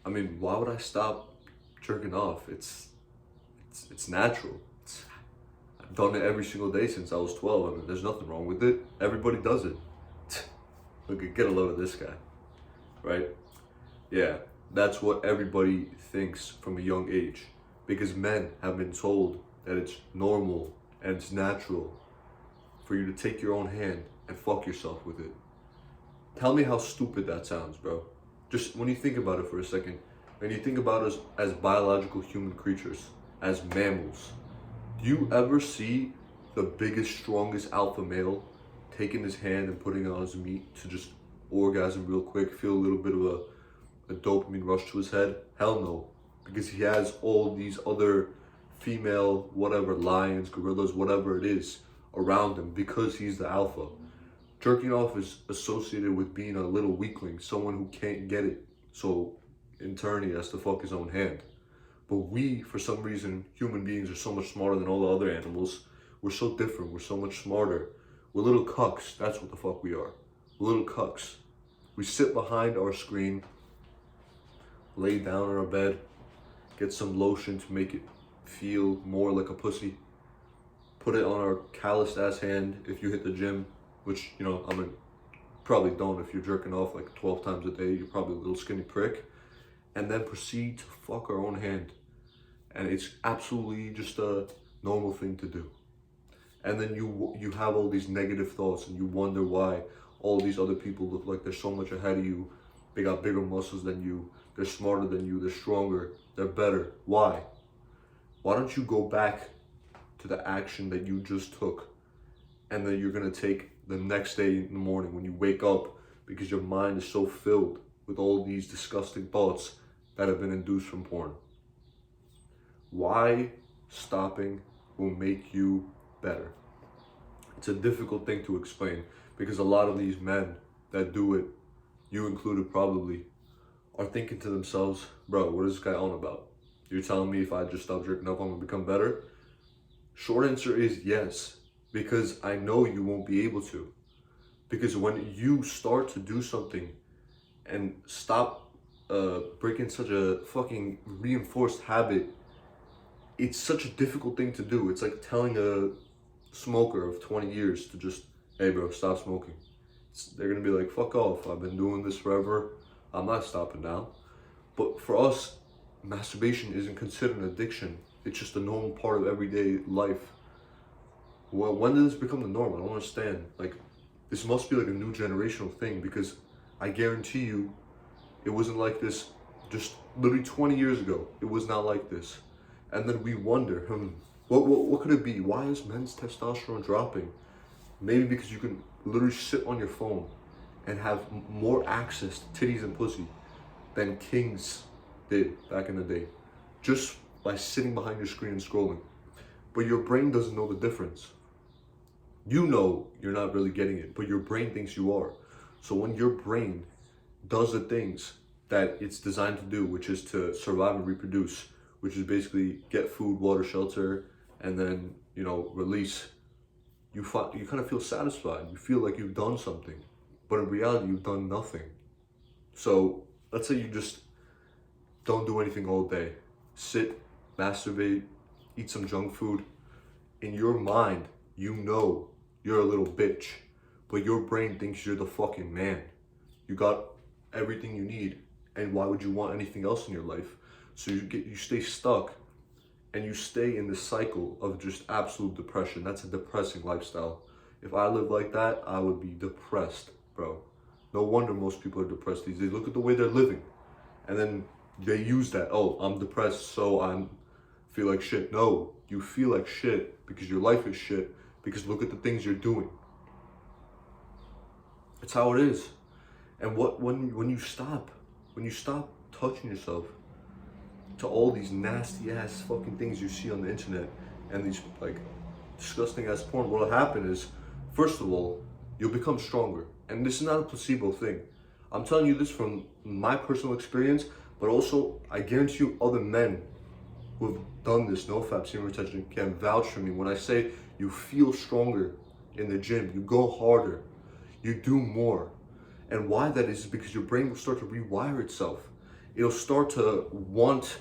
I mean, why would I stop jerking off? It's natural. I've done it every single day since I was 12. I mean, there's nothing wrong with it. Everybody does it. Look, get a load of this guy, right? Yeah, that's what everybody thinks from a young age, because men have been told that it's normal and it's natural for you to take your own hand and fuck yourself with it. Tell me how stupid that sounds, bro. Just when you think about it for a second, when you think about us as biological human creatures, as mammals, do you ever see the biggest, strongest alpha male taking his hand and putting it on his meat to just orgasm real quick, feel a little bit of a dopamine rush to his head? Hell no. Because he has all these other female, whatever, lions, gorillas, whatever it is, around him because he's the alpha. Jerking off is associated with being a little weakling, someone who can't get it. So in turn, he has to fuck his own hand. But we, for some reason, human beings are so much smarter than all the other animals. We're so different. We're so much smarter. We're little cucks. That's what the fuck we are. We're little cucks. We sit behind our screen, lay down on our bed, get some lotion to make it feel more like a pussy, put it on our calloused ass hand if you hit the gym, which, you know, I mean, probably don't if you're jerking off like 12 times a day. You're probably a little skinny prick. And then proceed to fuck our own hand. And it's absolutely just a normal thing to do. And then you have all these negative thoughts and you wonder why all these other people look like they're so much ahead of you. They got bigger muscles than you. They're smarter than you. They're stronger. They're better. Why? Why don't you go back to the action that you just took and then you're going to take the next day in the morning when you wake up, because your mind is so filled with all these disgusting thoughts that have been induced from porn? Why stopping will make you better? It's a difficult thing to explain because a lot of these men that do it, you included probably, are thinking to themselves, bro, what is this guy on about? You're telling me if I just stop jerking off, I'm gonna become better? Short answer is yes, because I know you won't be able to. Because when you start to do something and stop breaking such a fucking reinforced habit, it's such a difficult thing to do. It's like telling a smoker of 20 years to just, hey bro, stop smoking. They're gonna be like, fuck off, I've been doing this forever, I'm not stopping now. But for us, masturbation isn't considered an addiction. It's just a normal part of everyday life. Well, when did this become the norm? I don't understand. Like, this must be like a new generational thing, because I guarantee you it wasn't like this just literally 20 years ago. It was not like this. And then we wonder, what could it be? Why is men's testosterone dropping? Maybe because you can literally sit on your phone and have more access to titties and pussy than kings did back in the day, just by sitting behind your screen and scrolling. But your brain doesn't know the difference. You know you're not really getting it, but your brain thinks you are. So when your brain does the things that it's designed to do, which is to survive and reproduce, which is basically get food, water, shelter, and then, you know, release, you kind of feel satisfied. You feel like you've done something, but in reality, you've done nothing. So let's say you just don't do anything all day. Sit, masturbate, eat some junk food. In your mind, you know you're a little bitch, but your brain thinks you're the fucking man. You got everything you need, and why would you want anything else in your life? So you stay stuck, and you stay in this cycle of just absolute depression. That's a depressing lifestyle. If I lived like that, I would be depressed, bro. No wonder most people are depressed these days. Look at the way they're living, and then they use that. Oh, I'm depressed, so I feel like shit. No, you feel like shit because your life is shit. Because look at the things you're doing. It's how it is. And when you stop touching yourself to all these nasty ass fucking things you see on the internet and these like disgusting ass porn, what'll happen is, first of all, you'll become stronger. And this is not a placebo thing. I'm telling you this from my personal experience, but also I guarantee you other men who have done this, no fap semen retention, can vouch for me when I say you feel stronger in the gym, you go harder, you do more. And why that is because your brain will start to rewire itself. it'll start to want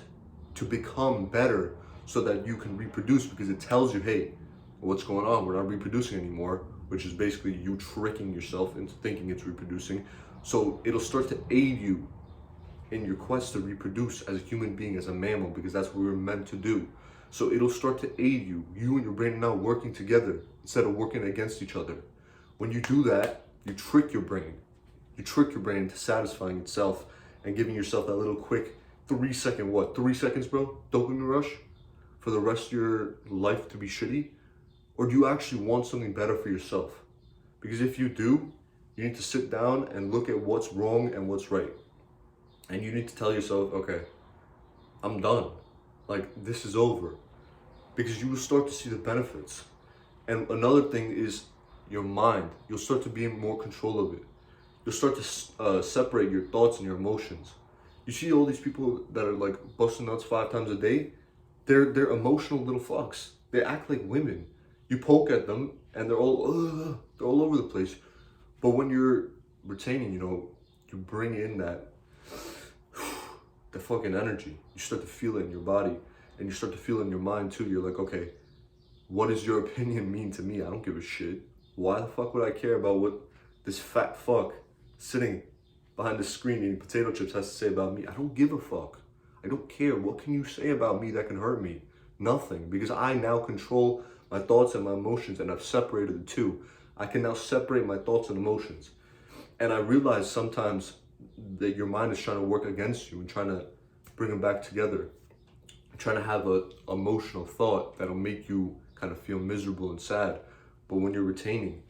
to become better so that you can reproduce, because it tells you, hey, what's going on? We're not reproducing anymore, which is basically you tricking yourself into thinking it's reproducing. So it'll start to aid you in your quest to reproduce as a human being, as a mammal, because that's what we're meant to do. So it'll start to aid you. You and your brain are now working together instead of working against each other. When you do that, you trick your brain. You trick your brain into satisfying itself and giving yourself that little quick 3 second, 3 seconds, bro? Dopamine rush for the rest of your life to be shitty? Or do you actually want something better for yourself? Because if you do, you need to sit down and look at what's wrong and what's right. And you need to tell yourself, okay, I'm done. Like, this is over. Because you will start to see the benefits. And another thing is your mind. You'll start to be in more control of it. You'll start to separate your thoughts and your emotions. You see all these people that are like busting nuts 5 times a day? They're emotional little fucks. They act like women. You poke at them and they're all over the place. But when you're retaining, you bring in the fucking energy. You start to feel it in your body, and you start to feel it in your mind too. You're like, okay, what does your opinion mean to me? I don't give a shit. Why the fuck would I care about what this fat fuck sitting behind the screen eating potato chips has to say about me? I don't give a fuck. I don't care. What can you say about me that can hurt me? Nothing, because I now control my thoughts and my emotions, and I've separated the two. I can now separate my thoughts and emotions. And I realize sometimes that your mind is trying to work against you and trying to bring them back together. Trying to have an emotional thought that'll make you kind of feel miserable and sad. But when you're retaining,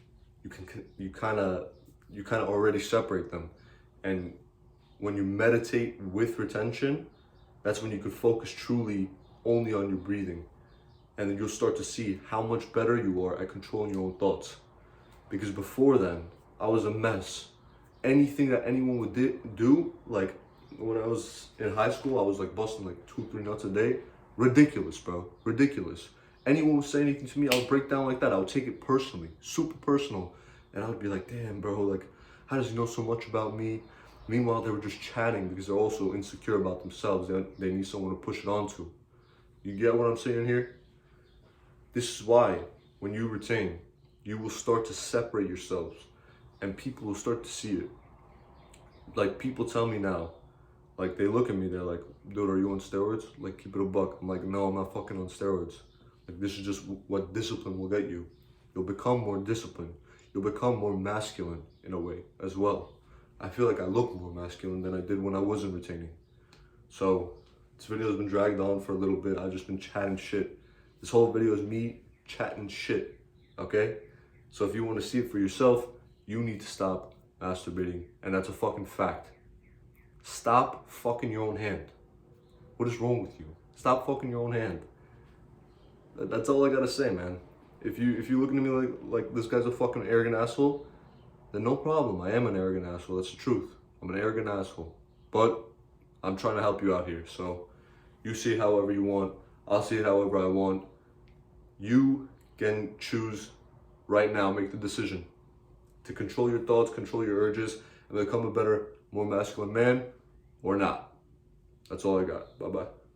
you kind of already separate them. And when you meditate with retention, that's when you could focus truly only on your breathing. And then you'll start to see how much better you are at controlling your own thoughts. Because before then, I was a mess. Anything that anyone would do, like when I was in high school, I was like busting like 2-3 nuts a day. Ridiculous, bro. Ridiculous. Anyone would say anything to me, I would break down like that. I would take it personally, super personal. And I would be like, damn, bro, like, how does he know so much about me? Meanwhile, they were just chatting because they're also insecure about themselves. They need someone to push it onto. You get what I'm saying here? This is why when you retain, you will start to separate yourselves. And people will start to see it. Like, people tell me now, like, they look at me, they're like, dude, are you on steroids? Like, keep it a buck. I'm like, no, I'm not fucking on steroids. Like, this is just what discipline will get you. You'll become more disciplined. You'll become more masculine in a way as well. I feel like I look more masculine than I did when I wasn't retaining. So, this video has been dragged on for a little bit. I've just been chatting shit. This whole video is me chatting shit, okay? So if you want to see it for yourself, you need to stop masturbating, and that's a fucking fact. Stop fucking your own hand. What is wrong with you? Stop fucking your own hand. That's all I gotta say, man. If you looking at me like this guy's a fucking arrogant asshole, then no problem. I am an arrogant asshole. That's the truth. I'm an arrogant asshole. But I'm trying to help you out here. So you see it however you want. I'll see it however I want. You can choose right now, make the decision to control your thoughts, control your urges, and become a better, more masculine man, or not. That's all I got. Bye-bye.